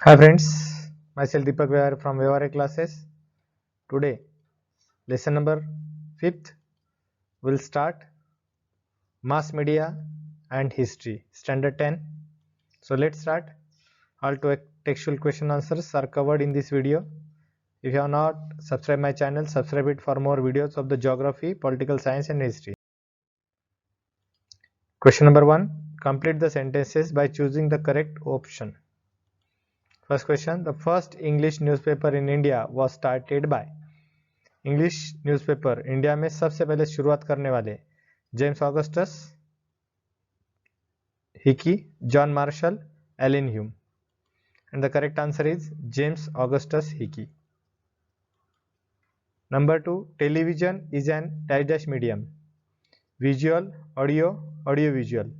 Hi friends, myself Deepak Vyar from Vyavare classes. Today, lesson number 5th will start Mass Media and History, Standard 10. So let's start. All textual question answers are covered in this video. If you have not subscribed my channel, subscribe it for more videos of the geography, political science and history. Question number 1. Complete the sentences by choosing the correct option. First question. The first English newspaper in India was started by. English newspaper India में सबसे पहले शुरुआत करने वाले James Augustus Hicky, John Marshall, Allan Hume. And the correct answer is James Augustus Hicky. Number 2. Television is an dash medium. Visual, audio, audio visual.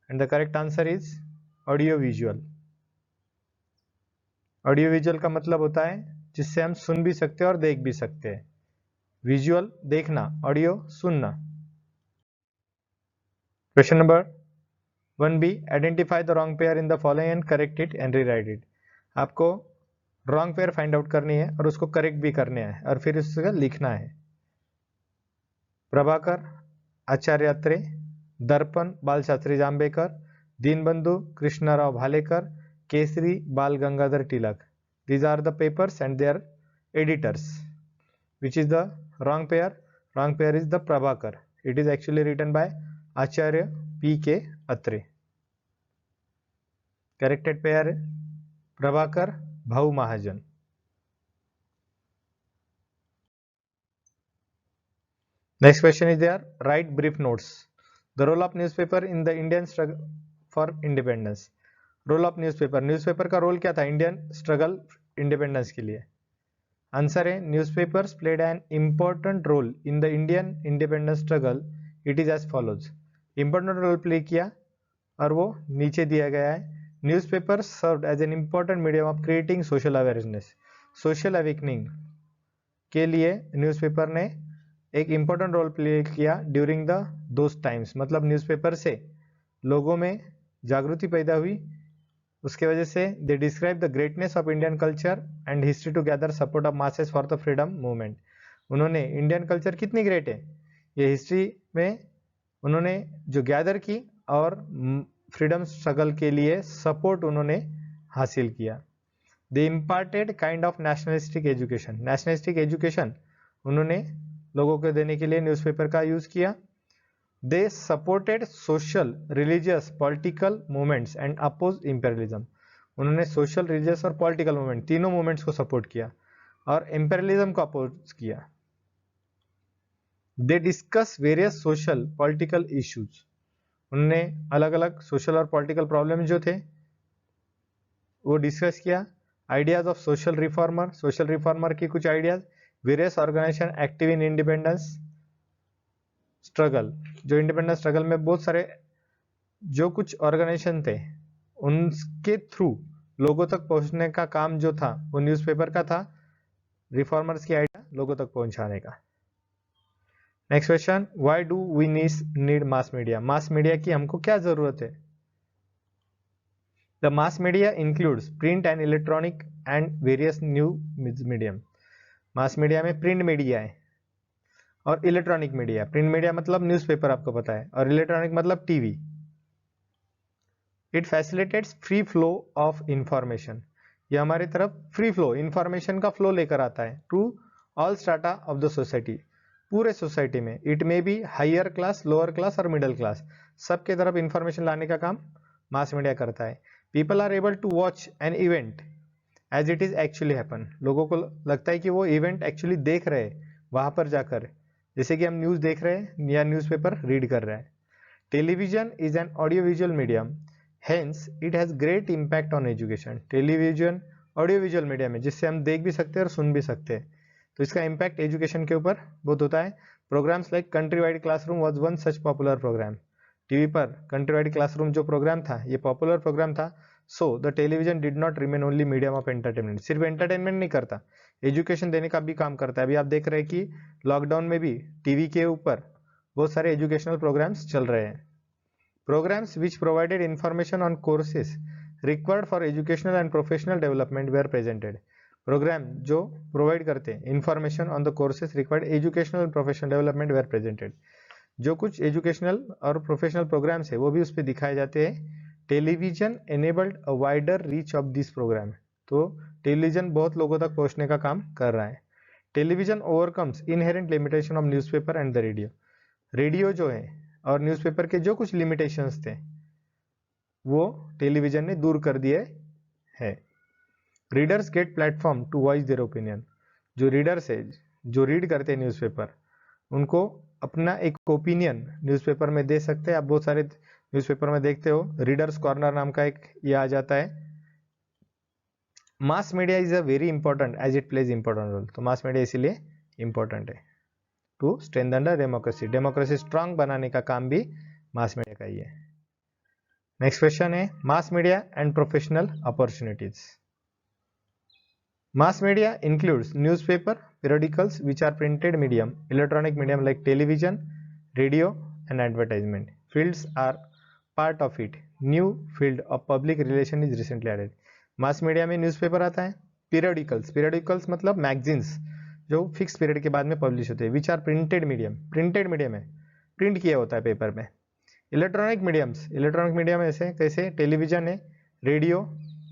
And the correct answer is audio visual. Audio visual का मतलब होता है जिससे हम सुन भी सकते हैं और देख भी सकते हैं. विजुअल देखना, ऑडियो सुनना. Question number 1B. Identify the wrong pair in the following and correct it and rewrite it. आपको रॉन्ग पेयर फाइंड आउट करनी है और उसको करेक्ट भी करने हैं और फिर उसका लिखना है. प्रभाकर, आचार्य अत्रे, दर्पण, बाल शास्त्री जांबेकर, दीनबंधु, कृष्णराव भालेकर, केसरी, बाल Gangadhar Tilak. These are the papers and their editors. Which is the wrong pair? Wrong pair is the Prabhakar. It is actually written by Acharya P.K. Atre. Corrected pair है Prabhakar Bhau Mahajan. Next question is there. Write brief notes. The role of newspaper in the Indian struggle for independence. Role of newspaper. Newspaper का role क्या था Indian struggle independence के लिए? Answer है newspapers played an important role in the Indian independence struggle. It is as follows. Important role play किया और वो नीचे दिया गया है. Newspaper served as an important medium of creating social awareness. Social awakening के लिए न्यूज़पेपर ने एक इंपॉर्टेंट रोल प्ले किया ड्यूरिंग द दोज टाइम्स. मतलब न्यूज़पेपर से लोगों में जागृति पैदा हुई. उसके वजह से they describe the greatness of Indian culture and history to gather support of masses for the freedom movement. उन्होंने इंडियन कल्चर कितनी ग्रेट है ये हिस्ट्री में उन्होंने जो गैदर की और फ्रीडम स्ट्रगल के लिए सपोर्ट उन्होंने हासिल किया. They imparted kind of nationalistic education. Nationalistic education उन्होंने लोगों को देने के लिए न्यूज़पेपर का यूज किया. They supported social, religious, political movements and opposed imperialism. उन्होंने सोशल, रिलीजियस और पॉलिटिकल मूवमेंट तीनों मूवमेंट्स को सपोर्ट किया और इंपेरियलिज्म को अपोज किया. They discuss various social political issues. उन्होंने अलग अलग सोशल और पॉलिटिकल प्रॉब्लम जो थे वो डिस्कस किया. Ideas of social reformer. Social reformer की कुछ ideas. Various organization active in independence struggle. जो इंडिपेंडेंस स्ट्रगल में बहुत सारे जो कुछ ऑर्गेनाइजेशन थे उनके थ्रू लोगों तक पहुंचने का काम जो था वो न्यूज़पेपर का था. रिफॉर्मर्स की आइडिया लोगों तक पहुंचाने का. Next question. Why do we need mass media. Mass media की हमको क्या जरूरत है? The mass media includes print and electronic and various new medium. Mass media में प्रिंट मीडिया है और इलेक्ट्रॉनिक मीडिया. प्रिंट मीडिया मतलब न्यूज़पेपर आपको पता है और इलेक्ट्रॉनिक मतलब TV. It facilitates free flow of information. ये हमारी तरफ फ्री फ्लो इंफॉर्मेशन का फ्लो लेकर आता है to all strata of the society. पूरे सोसाइटी में. It may be higher class, lower class और मिडिल क्लास. सबके तरफ इंफॉर्मेशन लाने का काम मास मीडिया करता है. People are able to watch an event as it is actually happen. लोगों को लगता है कि वो इवेंट एक्चुअली देख रहे हैं वहां पर जाकर, जैसे कि हम न्यूज देख रहे हैं या न्यूज़पेपर रीड कर रहे हैं. Television is an audio visual medium. Hence it has great impact on education. Television audio visual medium है जिससे हम देख भी सकते हैं और सुन भी सकते हैं, तो इसका इम्पैक्ट एजुकेशन के ऊपर बहुत होता है. Programs like country wide classroom was one such popular program. TV पर कंट्री वाइड क्लासरूम जो प्रोग्राम था ये पॉपुलर प्रोग्राम था. So the television did not remain only medium of entertainment. सिर्फ एंटरटेनमेंट नहीं करता, एजुकेशन देने का भी काम करता है. अभी आप देख रहे हैं कि लॉकडाउन में भी टीवी के ऊपर बहुत सारे एजुकेशनल प्रोग्राम्स चल रहे हैं. Programs which provided information on courses required for educational and professional development were presented. Program जो प्रोवाइड करते हैं information on the courses required educational and professional development were presented. जो कुछ एजुकेशनल और प्रोफेशनल प्रोग्राम्स है वो भी उस पर दिखाए जाते हैं। Television enabled a wider reach of this program. तो टेलीविजन बहुत लोगों तक पहुंचने का काम कर रहा है। Television overcomes inherent limitation of newspaper and the radio. Radio जो है और न्यूज़पेपर के जो कुछ लिमिटेशंस थे वो टेलीविजन ने दूर कर दिए है। Readers get platform to voice their opinion. जो रीडर्स है, जो रीड करते हैं न्यूज़पेपर, उनको अपना एक ओपिनियन न्यूज़पेपर में दे सकते हैं। आप बहुत सारे न्यूज़पेपर में देखते हो रीडर्स कॉर्नर नाम का एक ये आ जाता है। Mass media is a very important as it plays important role. तो मास मीडिया इसीलिए इंपॉर्टेंट है to strengthen the democracy. Democracy strong बनाने का काम भी मास मीडिया का ही है। नेक्स्ट क्वेश्चन है mass media and professional opportunities. Mass media includes newspaper, periodicals which are printed medium, electronic medium like television, radio and advertisement. Fields are part of it. New field of public relation is recently added. Mass media में newspaper आता है, periodicals मतलब magazines जो fix period के बाद में publish होते हैं, which are printed medium है, प्रिंट किया होता है पेपर में। इलेक्ट्रॉनिक मीडियम ऐसे कैसे टेलीविजन है, रेडियो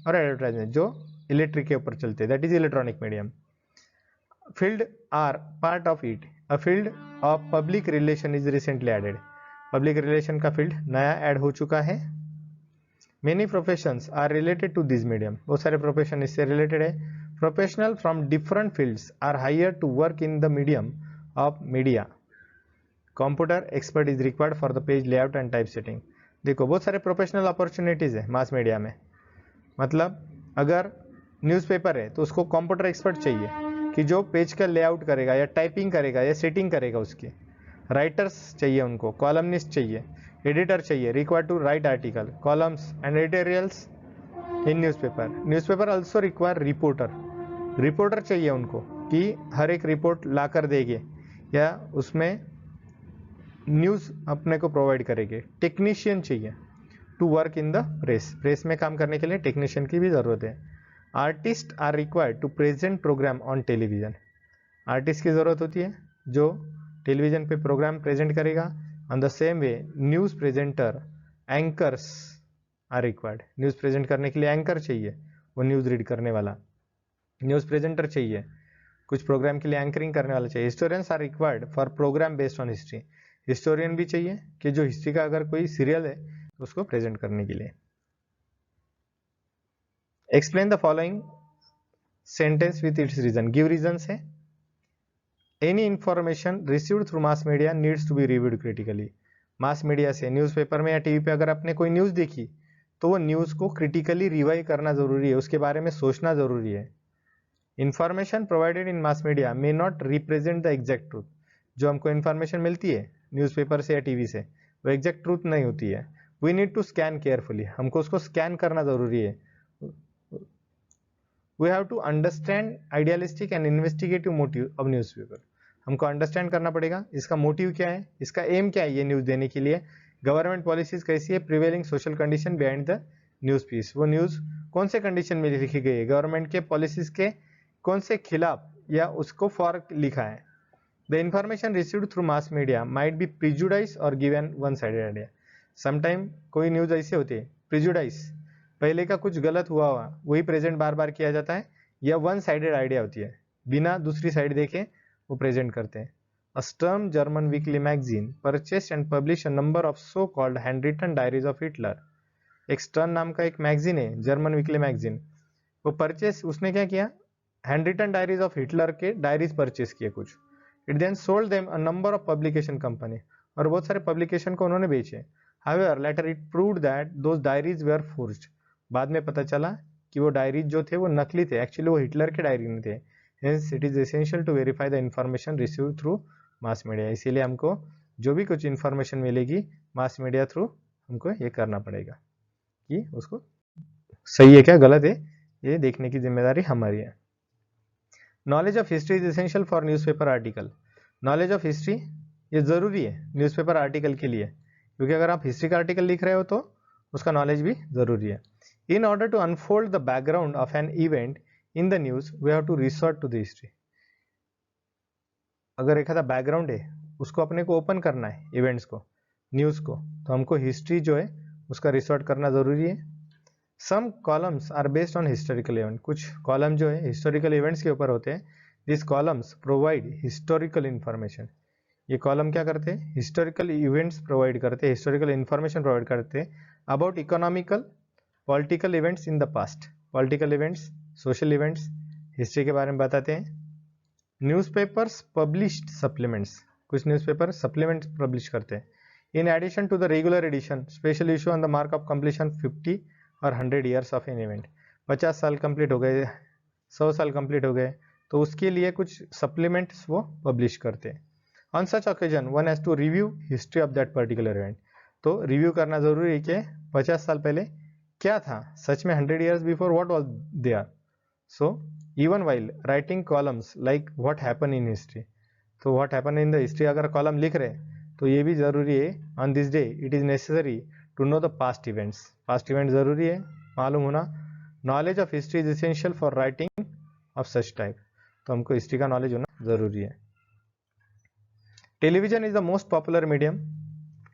और एडवर्टाइजमेंट जो इलेक्ट्रिक के ऊपर चलते हैं, that is electronic medium. Field are part of it. A field of public relation is recently added. Public relation का फील्ड नया ऐड हो चुका है। Many professions are related to this medium. बहुत सारे प्रोफेशन इससे रिलेटेड है। Professional from different fields are hire to work in the medium of media. Computer expert is required for the page layout and type setting. देखो बहुत सारे professional opportunities है mass media में। मतलब अगर न्यूज़पेपर है तो उसको कंप्यूटर एक्सपर्ट चाहिए कि जो पेज का लेआउट करेगा या टाइपिंग करेगा या सेटिंग करेगा उसकी। राइटर्स चाहिए उनको, कॉलमनिस्ट चाहिए, एडिटर चाहिए, required to write article, columns and editorials in newspaper. Newspaper also require reporter चाहिए उनको कि हर एक रिपोर्ट ला कर देंगे या उसमें न्यूज़ अपने को प्रोवाइड करेंगे। टेक्नीशियन चाहिए to work in the press में काम करने के लिए टेक्नीशियन की भी ज़रूरत है। Artist are required to present program on television. Artist की ज़रूरत होती है जो टेलीविजन पे प्रोग्राम प्रेजेंट करेगा। On the same way news presenter anchors are required. News present करने के लिए एंकर चाहिए, वो न्यूज़ रीड करने वाला। न्यूज़ प्रेजेंटर चाहिए, कुछ प्रोग्राम के लिए एंकरिंग करने वाला चाहिए। Historians are required for program based on history. Historian भी चाहिए कि जो हिस्ट्री का अगर कोई सीरियल है तो उसको प्रेजेंट करने के लिए। Explain the following sentence with its reason. Give reasons है। Any information received through mass media needs to be reviewed critically. Mass media से न्यूज़पेपर में या टीवी पे अगर आपने कोई न्यूज़ देखी तो वो न्यूज़ को क्रिटिकली रिवाइव करना जरूरी है, उसके बारे में सोचना जरूरी है। Information provided in mass media may not represent the exact truth. जो हमको इन्फॉर्मेशन मिलती है न्यूज़पेपर से या टीवी से वो एग्जैक्ट ट्रूथ नहीं होती है। We need to scan carefully. हमको उसको स्कैन करना जरूरी है। We have to understand idealistic and investigative motive of newspaper. हमको अंडरस्टैंड करना पड़ेगा इसका मोटिव क्या है, इसका एम क्या है ये न्यूज़ देने के लिए। गवर्नमेंट पॉलिसीज कैसी है, prevailing social condition behind the news piece. वो न्यूज़ कौन से कंडीशन में लिखी गई है, गवर्नमेंट के पॉलिसीज के कौन से खिलाफ या उसको फॉर लिखा है। The information received through mass media might be prejudice और given one sided idea. Sometime कोई न्यूज़ ऐसे होती है प्रिजुडाइज, पहले का कुछ गलत हुआ वही प्रेजेंट बार बार किया जाता है, या वन साइडेड आइडिया होती है, बिना दूसरी साइड देखे वो प्रेजेंट करते हैं। A Stern German weekly magazine purchased and publish a number of so called handwritten diaries of Hitler. एक स्टर्न नाम का एक मैगजीन है, जर्मन वीकली मैगजीन, वो परचेस, उसने क्या किया, हैंडरिटन डायरीज ऑफ हिटलर के डायरीज परचेस किए कुछ। It then sold them a number of publication company, और बहुत सारे पब्लिकेशन को उन्होंने बेचे। However later it proved that those diaries were forged. बाद में पता चला कि वो डायरीज जो थे वो नकली थे, एक्चुअली वो हिटलर के डायरी में थे। Hence it is essential to verify the information received through mass media. इसीलिए हमको जो भी कुछ इंफॉर्मेशन मिलेगी मास मीडिया थ्रू हमको ये करना पड़ेगा कि उसको सही है क्या गलत है, ये देखने की जिम्मेदारी हमारी है। Knowledge of history is essential for newspaper article. Knowledge of history ये जरूरी है न्यूज़पेपर आर्टिकल के लिए, क्योंकि अगर आप हिस्ट्री का आर्टिकल लिख रहे हो तो उसका नॉलेज भी जरूरी है। In order to unfold the background of an event in the news, we have to resort to the history. अगर एक आधा बैकग्राउंड है उसको अपने को ओपन करना है, इवेंट्स को, न्यूज़ को, तो हमको हिस्ट्री जो है उसका रिसोर्ट करना ज़रूरी है. Some columns are based on historical event. कुछ कॉलम जो है हिस्टोरिकल इवेंट्स के ऊपर होते हैं. This columns provide historical information. ये कॉलम क्या करते हैं? हिस्टोरिकल इवेंट्स प्रोवाइड करते हैं, हिस्टोरिकल इन्फॉर्मेशन प्रोवाइड करते हैं about economical, political events in the past. Political events, social events, history के बारे में बताते हैं. Newspapers published supplements. कुछ न्यूज़पेपर सप्लीमेंट्स पब्लिश करते हैं. In addition to the regular edition, special issue on the mark of completion 50 और 100 years of an event. 50 साल कंप्लीट हो गए, 100 साल कंप्लीट हो गए, तो उसके लिए कुछ सप्लीमेंट्स वो पब्लिश करते हैं. On such occasion one has to review history of that particular event. तो रिव्यू करना जरूरी है कि 50 साल पहले क्या था, सच में 100 years before what was there. So even while writing columns like what happen in history, तो what happen in the history अगर कॉलम लिख रहे हैं तो ये भी जरूरी है. On this day it is necessary to know the past events. Past event जरूरी है मालूम होना. Knowledge of history is essential for writing of such type. तो हमको हिस्ट्री का नॉलेज होना जरूरी है. Television is the most popular medium.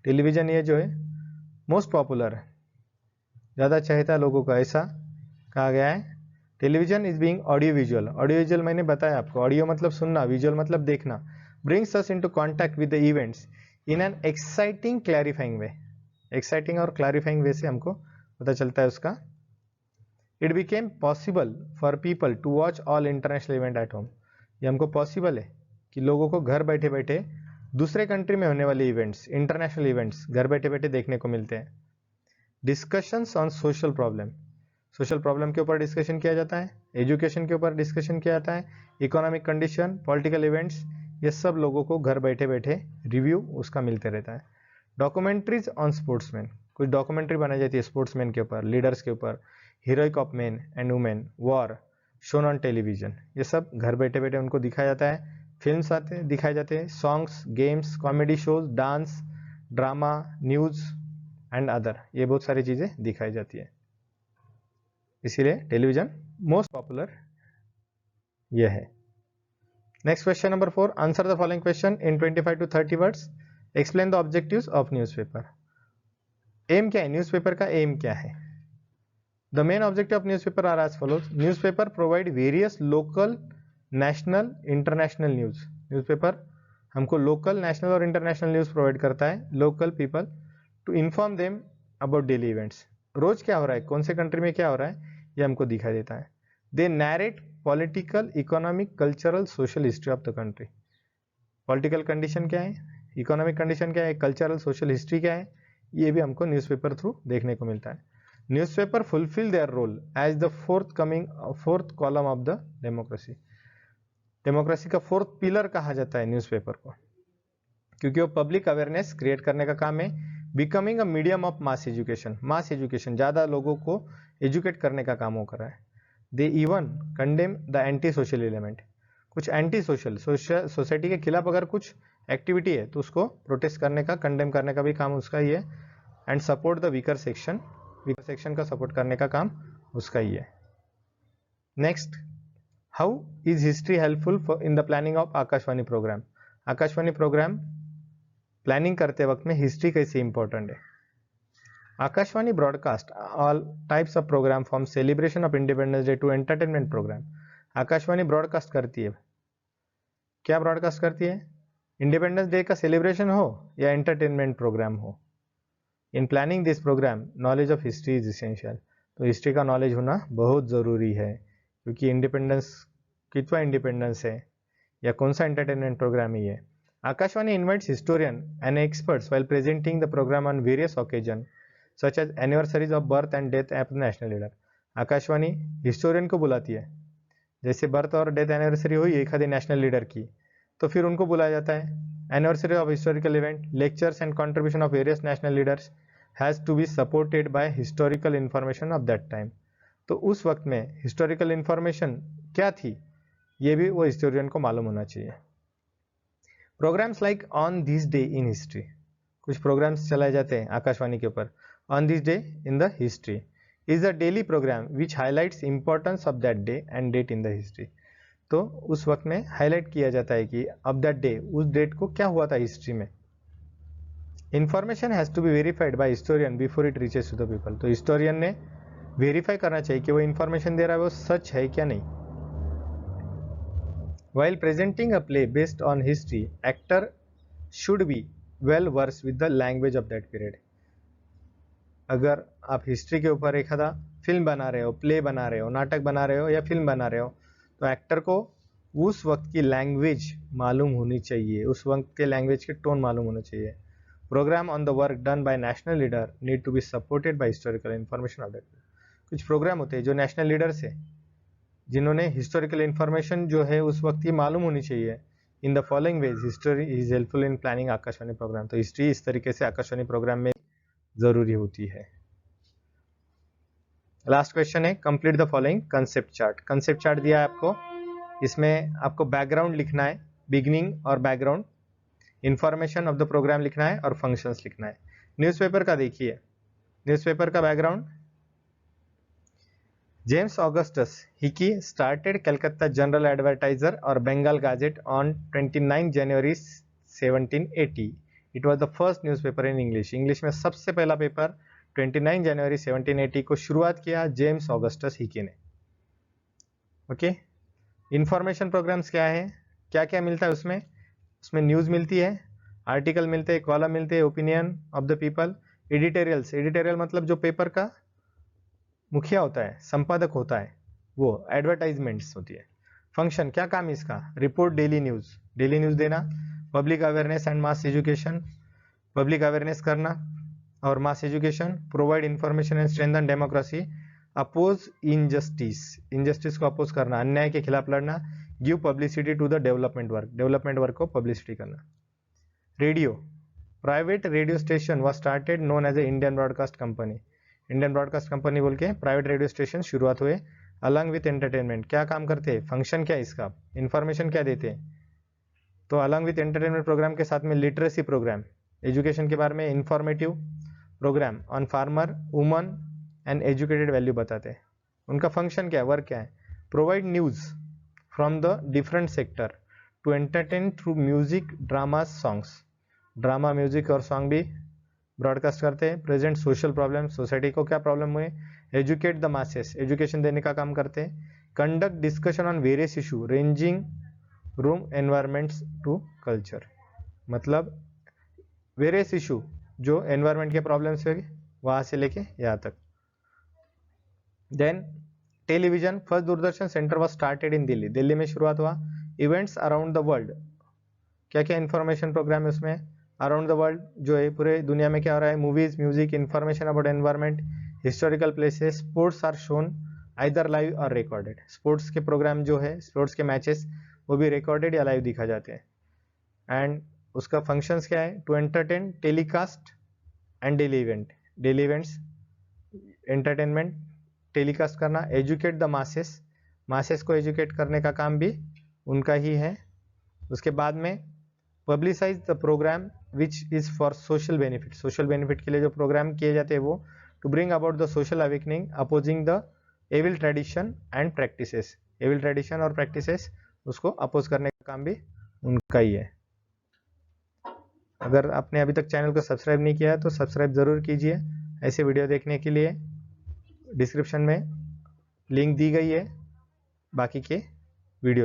Television ये जो है मोस्ट पॉपुलर है, ज़्यादा चाहता लोगों का, ऐसा कहा गया है. Television is being audio visual. Audio visual मैंने बताया आपको, ऑडियो मतलब सुनना, विजुअल मतलब देखना. Brings us into contact with the events in an exciting clarifying way. Exciting और क्लैरिफाइंग वे से हमको पता चलता है उसका. It became possible for people to watch all international event at home. ये हमको पॉसिबल है कि लोगों को घर बैठे बैठे दूसरे कंट्री में होने वाले इवेंट्स, इंटरनेशनल इवेंट्स घर बैठे बैठे देखने को मिलते हैं. Discussions on social problem. Social problem के ऊपर डिस्कशन किया जाता है, एजुकेशन के ऊपर डिस्कशन किया जाता है, इकोनॉमिक कंडीशन, पॉलिटिकल इवेंट्स, ये सब लोगों को घर बैठे बैठे रिव्यू उसका मिलते रहता है. Documentaries on sportsman. कुछ डॉक्यूमेंट्री बनाई जाती है स्पोर्ट्समैन के ऊपर, लीडर्स के ऊपर, heroic of man and women, war, shown on television. ये सब घर बैठे बैठे उनको दिखाया जाता है. फिल्म्स आते दिखाए जाते हैं, songs, games, comedy shows, dance, drama, news and other, ये बहुत सारी चीज़ें दिखाई जाती है. इसीलिए टेलीविजन मोस्ट पॉपुलर यह है. Next question number 4. Answer the following question in 25 to 30 words. Explain the objectives of newspaper. Aim क्या है? न्यूज़पेपर का एम क्या है? The main objective of newspaper are as follows. Newspaper provide various local, national, international news. Newspaper हमको local, national और international news provide करता है. Local people to inform them about daily events. रोज क्या हो रहा है, कौन से कंट्री में क्या हो रहा है, ये हमको दिखाई देता है. They narrate political, economic, cultural, social history of the country. Political condition क्या है, इकोनॉमिक कंडीशन क्या है, कल्चरल, सोशल हिस्ट्री क्या है, ये भी हमको न्यूज़पेपर थ्रू देखने को मिलता है. Newspaper fulfil their role as the fourth column of the democracy. Democracy का फोर्थ पिलर कहा जाता है न्यूज़पेपर को, क्योंकि वो पब्लिक अवेयरनेस क्रिएट करने का काम है. Becoming a medium of mass education. Mass education, ज़्यादा लोगों को एजुकेट करने का काम वो कर रहा है. They even condemn the anti social element. कुछ एंटी सोशल, सोसाइटी के खिलाफ अगर कुछ एक्टिविटी है तो उसको प्रोटेस्ट करने का, कंडेम करने का भी काम उसका ही है. And support the weaker section. Weaker section का सपोर्ट करने का काम उसका ही है. Next, how is history helpful in the planning of Akashvani program. Akashvani program planning करते वक्त में हिस्ट्री कैसे इंपॉर्टेंट है. Akashvani broadcast all types of program from celebration of independence day to entertainment program. Akashvani broadcast करती है, क्या ब्रॉडकास्ट करती है? इंडिपेंडेंस डे का सेलिब्रेशन हो या एंटरटेनमेंट प्रोग्राम हो. In planning this program knowledge of history is essential. तो हिस्ट्री का नॉलेज होना बहुत ज़रूरी है, क्योंकि इंडिपेंडेंस, कितना इंडिपेंडेंस है या कौन सा एंटरटेनमेंट प्रोग्राम ही है. Akashvani invites historian and experts while presenting the program on various occasions, such as anniversaries of birth and death of national leader. Akashvani historian को बुलाती है, जैसे बर्थ और डेथ एनिवर्सरी हुई एक आधी नेशनल लीडर की, तो फिर उनको बुलाया जाता है. Anniversary of historical event, lectures and contribution of various national leaders has to be supported by historical information of that time. तो उस वक्त में हिस्टोरिकल इन्फॉर्मेशन क्या थी, ये भी वो हिस्टोरियन को मालूम होना चाहिए. Programs like on this day in history. कुछ प्रोग्राम्स चलाए जाते हैं आकाशवाणी के ऊपर. On this day in the history, is a daily program which highlights importance of that day and date in the history. तो उस वक्त में हाईलाइट किया जाता है कि ऑफ दैट डे, उस डेट को क्या हुआ था हिस्ट्री में। Information has to be verified by historian before it reaches to the people. तो हिस्टोरियन ने वेरीफाई करना चाहिए कि वो इंफॉर्मेशन दे रहा है वो सच है क्या नहीं। While presenting a play based on history, actor should be well versed with the language of that period. अगर आप हिस्ट्री के ऊपर एक आधा फिल्म बना रहे हो, प्ले बना रहे हो, नाटक बना रहे हो या फिल्म बना रहे हो, तो एक्टर को उस वक्त की लैंग्वेज मालूम होनी चाहिए, उस वक्त के लैंग्वेज के टोन मालूम होना चाहिए। Program on the work done by national leader need to be supported by historical information of that. कुछ प्रोग्राम होते हैं जो नेशनल लीडर से, जिन्होंने हिस्टोरिकल इंफॉर्मेशन जो है उस वक्त की मालूम होनी चाहिए। In the following ways history is helpful in planning Akashvani program. तो हिस्ट्री इस तरीके से आकाशवाणी प्रोग्राम में जरूरी होती है। लास्ट क्वेश्चन है, complete the following concept chart. Concept chart दिया है आपको, इसमें आपको बैकग्राउंड लिखना है, बिगनिंग और background, information of the program लिखना है और फंक्शंस लिखना है। न्यूज़पेपर का देखिए, न्यूज़पेपर का background, James Augustus Hickey started Calcutta General Advertiser or Bengal Gazette on 29 January 1780. It was the first newspaper in English. English में सबसे पहला पेपर 29 जनवरी 1780 को शुरुआत किया जेम्स ऑगस्टस हिकी ने। ओके, इंफॉर्मेशन प्रोग्राम्स क्या है, क्या क्या मिलता है उसमें? उसमें न्यूज़ मिलती है, आर्टिकल मिलते हैं, कॉलम मिलते हैं, opinion of the people, editorials, editorial मतलब जो पेपर का मुखिया होता है, संपादक होता है, वो एडवर्टाइजमेंट्स होती है। फंक्शन, क्या काम है इसका? रिपोर्ट डेली न्यूज़ देना, public awareness and mass education, public awareness करना और mass education, provide information and strengthen democracy, oppose injustice को अपोज करना, अन्याय के खिलाफ लड़ना, give publicity to the development work को पब्लिसिटी करना। Radio, private radio station was started known as a Indian broadcast company. Indian broadcast company बोल के प्राइवेट रेडियो स्टेशन शुरुआत हुए। अलॉन्ग विथ एंटरटेनमेंट, क्या काम करते हैं, फंक्शन क्या है इसका, इंफॉर्मेशन क्या देते हैं? तो अलॉन्ग विथ एंटरटेनमेंट प्रोग्राम के साथ में लिटरेसी प्रोग्राम, एजुकेशन के बारे में informative program on farmer, woman and educated value बताते हैं। उनका फंक्शन क्या है, वर्क क्या है? Provide news from the different sector to entertain through music, drama, songs. Drama, music और सॉन्ग भी ब्रॉडकास्ट करते हैं। प्रेजेंट सोशल प्रॉब्लम, सोसाइटी को क्या प्रॉब्लम हुए, एजुकेट द मासेस, एजुकेशन देने का काम करते हैं। Conduct discussion on various issue ranging from environments to culture, मतलब वेरियस इशू जो एनवायरमेंट के प्रॉब्लम्स है वहां से लेके यहाँ तक। Then television, first Doordarshan centre was started in Delhi, Delhi में शुरुआत हुआ। इवेंट्स अराउंड द वर्ल्ड, क्या क्या इंफॉर्मेशन प्रोग्राम है उसमें? अराउंड द वर्ल्ड जो है पूरे दुनिया में क्या हो रहा है, movies, music, information about environment, historical places, sports are shown either live और रिकॉर्डेड। स्पोर्ट्स के प्रोग्राम जो है, स्पोर्ट्स के मैचेस वो भी रिकॉर्डेड या लाइव दिखा जाते हैं। एंड उसका फंक्शंस क्या है? To entertain, telecast and daily event, daily events, entertainment, telecast करना, एजुकेट द मासेस, मासेस को एजुकेट करने का काम भी उनका ही है। उसके बाद में publicise the program which is for social benefit, social benefit के लिए जो प्रोग्राम किए जाते हैं वो to bring about the social awakening, opposing the evil tradition and practices, evil tradition और प्रैक्टिसेस उसको अपोज करने का काम भी उनका ही है। अगर आपने अभी तक चैनल को सब्सक्राइब नहीं किया है तो सब्सक्राइब जरूर कीजिए। ऐसे वीडियो देखने के लिए डिस्क्रिप्शन में लिंक दी गई है बाकी के वीडियो।